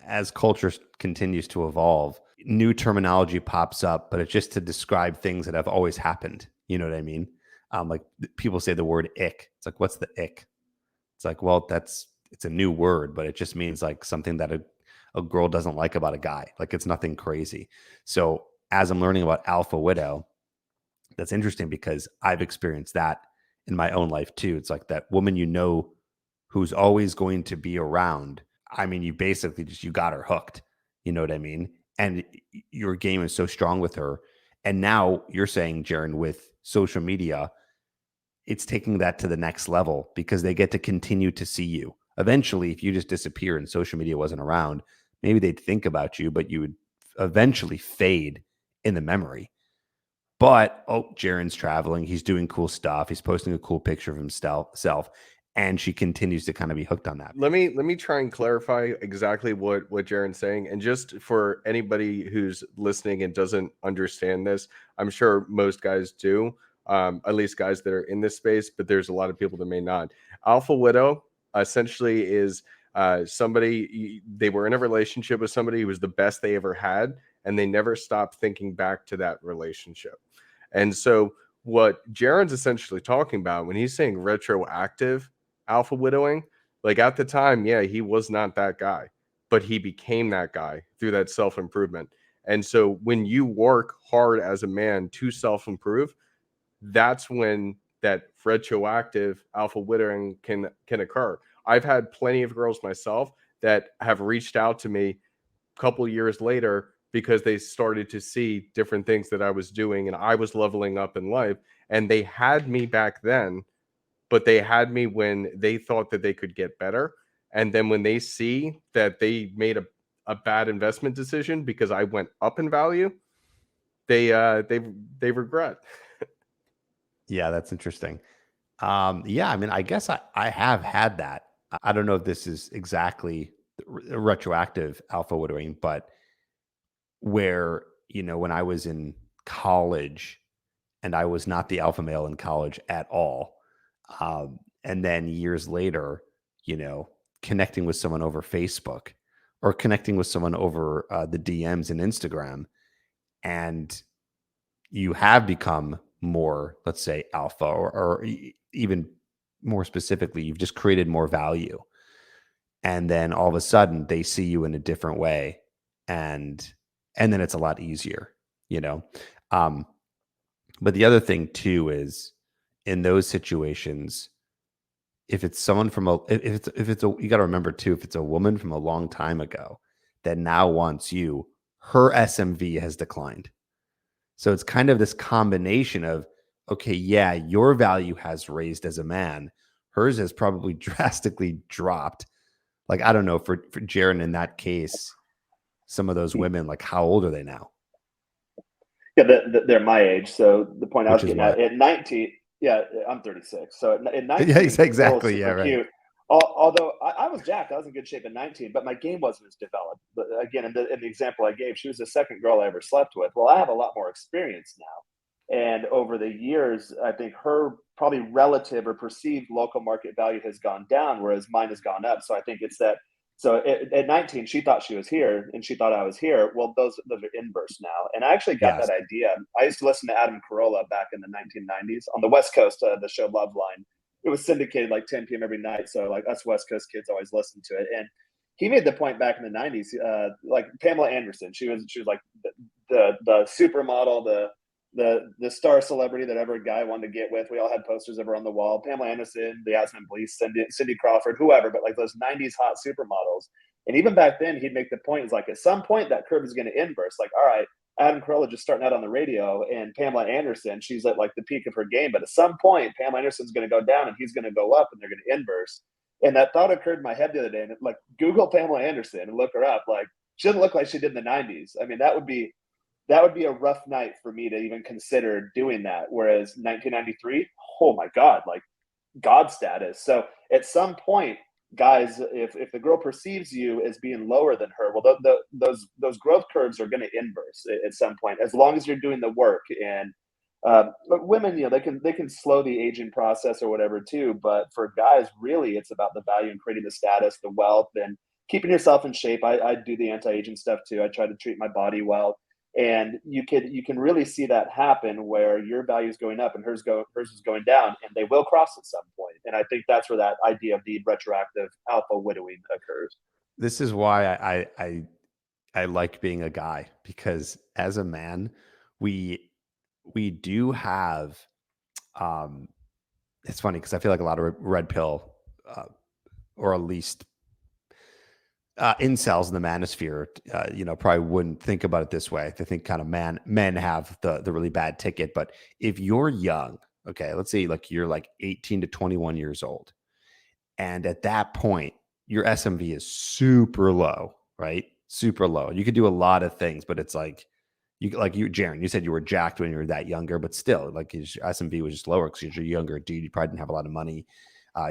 as culture continues to evolve, new terminology pops up, but it's just to describe things that have always happened. You know what I mean? Like people say the word ick. It's like, what's the ick? It's like, well, it's a new word, but it just means like something that a girl doesn't like about a guy. Like it's nothing crazy. So as I'm learning about alpha widow, that's interesting because I've experienced that in my own life too. It's like that woman, who's always going to be around. I mean, you basically you got her hooked. You know what I mean? And your game is so strong with her. And now you're saying, Jaron, with social media, it's taking that to the next level because they get to continue to see you. Eventually, if you just disappear and social media wasn't around, maybe they'd think about you, but you would eventually fade in the memory. But Jaron's traveling, he's doing cool stuff, he's posting a cool picture of himself, and she continues to kind of be hooked on that. Let me try and clarify exactly what Jaron's saying. And just for anybody who's listening and doesn't understand this, I'm sure most guys do, at least guys that are in this space, but there's a lot of people that may not. Alpha widow essentially is somebody, they were in a relationship with somebody who was the best they ever had, and they never stopped thinking back to that relationship. And so what Jaron's essentially talking about when he's saying retroactive alpha widowing, like at the time, yeah, he was not that guy, but he became that guy through that self-improvement. And so when you work hard as a man to self-improve, that's when that retroactive alpha widowing can occur. I've had plenty of girls myself that have reached out to me a couple years later because they started to see different things that I was doing and I was leveling up in life, and they had me back then, but they had me when they thought that they could get better. And then when they see that they made a bad investment decision because I went up in value, they regret. Yeah, that's interesting. Yeah, I mean, I guess I have had that. I don't know if this is exactly retroactive alpha widowing, but where, when I was in college and I was not the alpha male in college at all. And then years later, connecting with someone over Facebook or connecting with someone over the DMs and Instagram, and you have become more, let's say, alpha, or even more specifically, you've just created more value. And then all of a sudden they see you in a different way. And then it's a lot easier, you know? Um, but the other thing too is in those situations, if it's someone from you got to remember too, if it's a woman from a long time ago that now wants you, her SMV has declined. So it's kind of this combination of, okay, yeah, your value has raised as a man. Hers has probably drastically dropped. Like, I don't know, for Jaron in that case, some of those women, like, how old are they now? Yeah, they're my age. So the point I was Which is getting what? at 19, yeah, I'm 36. So at 19, Yeah, girls exactly. super Yeah, right. cute. Although I was jacked, I was in good shape at 19, but my game wasn't as developed. But again, in the example I gave, she was the second girl I ever slept with. Well, I have a lot more experience now, and over the years, I think her probably relative or perceived local market value has gone down, whereas mine has gone up. So I think it's that. So at 19, she thought she was here, and she thought I was here. Well, those are inverse now. And I actually got Yes. that idea. I used to listen to Adam Carolla back in the 1990s on the West Coast, the show Loveline. It was syndicated like 10 p.m. every night. So like us West Coast kids always listened to it. And he made the point back in the 90s, like Pamela Anderson. She was like the supermodel, the star celebrity that every guy wanted to get with. We all had posters of her on the wall. Pamela Anderson, the Yasmin Bleeth, Cindy Crawford, whoever, but like those 90s hot supermodels. And even back then, he'd make the point, is like, at some point, that curve is going to inverse. Like, all right, Adam Carolla just starting out on the radio, and Pamela Anderson, she's at like the peak of her game. But at some point, Pamela Anderson's going to go down and he's going to go up, and they're going to inverse. And that thought occurred in my head the other day. And like, Google Pamela Anderson and look her up. Like, she doesn't look like she did in the 90s. I mean, that would be a rough night for me to even consider doing that. Whereas 1993, oh my God, like God status. So at some point, guys, if the girl perceives you as being lower than her, well, those growth curves are going to inverse at some point, as long as you're doing the work. And but women, they can slow the aging process or whatever too. But for guys, really, it's about the value and creating the status, the wealth, and keeping yourself in shape. I do the anti-aging stuff too. I try to treat my body well, and you can really see that happen where your value is going up and hers is going down, and they will cross at some point. And I think that's where that idea of the retroactive alpha widowing occurs. This is why I like being a guy, because as a man, we do have um it's funny because I feel like a lot of red pill uh, or at least incels in the manosphere, probably wouldn't think about it this way. They think kind of men have the really bad ticket. But if you're young, okay, let's say like you're like 18 to 21 years old, and at that point your SMV is super low, right? Super low. You could do a lot of things, but it's like Jaron, you said you were jacked when you were that younger, but still, like your SMV was just lower because you're a younger dude. You probably didn't have a lot of money,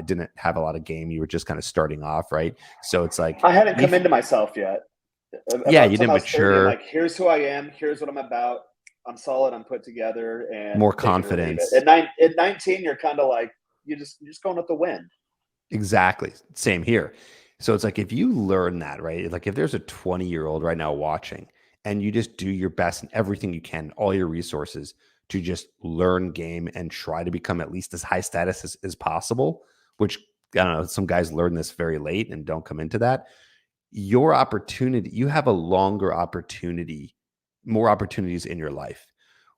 didn't have a lot of game. You were just kind of starting off, right? So it's like I hadn't come into myself yet. yeah, About you the time didn't I was 30, I'm mature. like, here's who I am. Here's what I'm about. I'm solid. I'm put together, and More take it or leave confidence. it. At 19, you're kind of like you're just going with the wind. Exactly. Same here. So it's like if you learn that, right? Like if there's a 20-year-old right now watching and you just do your best and everything you can, all your resources to just learn game and try to become at least as high status as possible, which I don't know, some guys learn this very late and don't come into that. Your opportunity, you have a longer opportunity, more opportunities in your life.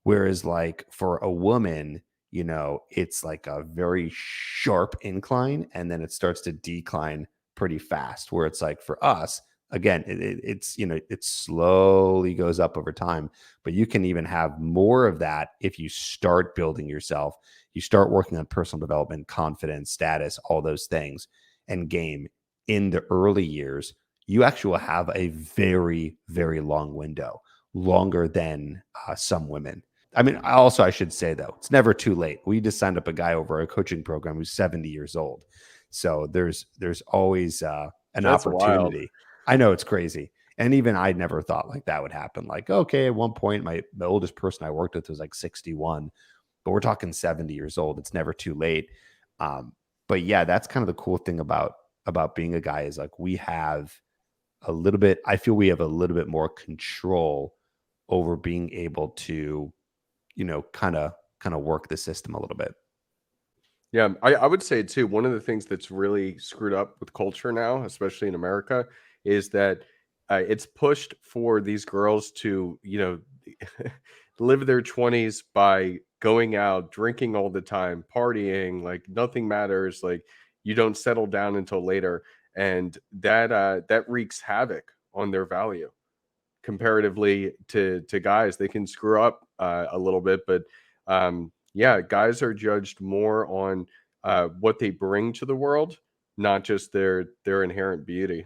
Whereas, like for a woman, it's like a very sharp incline and then it starts to decline pretty fast. Where it's like for us, again, it slowly goes up over time, but you can even have more of that if you start building yourself, you start working on personal development, confidence, status, all those things, and game in the early years. You actually will have a very, very long window, longer than some women. I mean, I should say though, it's never too late. We just signed up a guy over our coaching program who's 70 years old, so there's always an That's wild. opportunity. I know it's crazy, and even I never thought like that would happen. Like, okay, at one point, the oldest person I worked with was like 61, but we're talking 70 years old. It's never too late. Um, but yeah, that's kind of the cool thing about being a guy is like we have a little bit. I feel we have a little bit more control over being able to kind of work the system a little bit. Yeah, I would say too, one of the things that's really screwed up with culture now, especially in America, is that it's pushed for these girls to, live their 20s by going out, drinking all the time, partying, like nothing matters, like you don't settle down until later. And that wreaks havoc on their value comparatively to guys. They can screw up a little bit, but yeah, guys are judged more on what they bring to the world, not just their inherent beauty.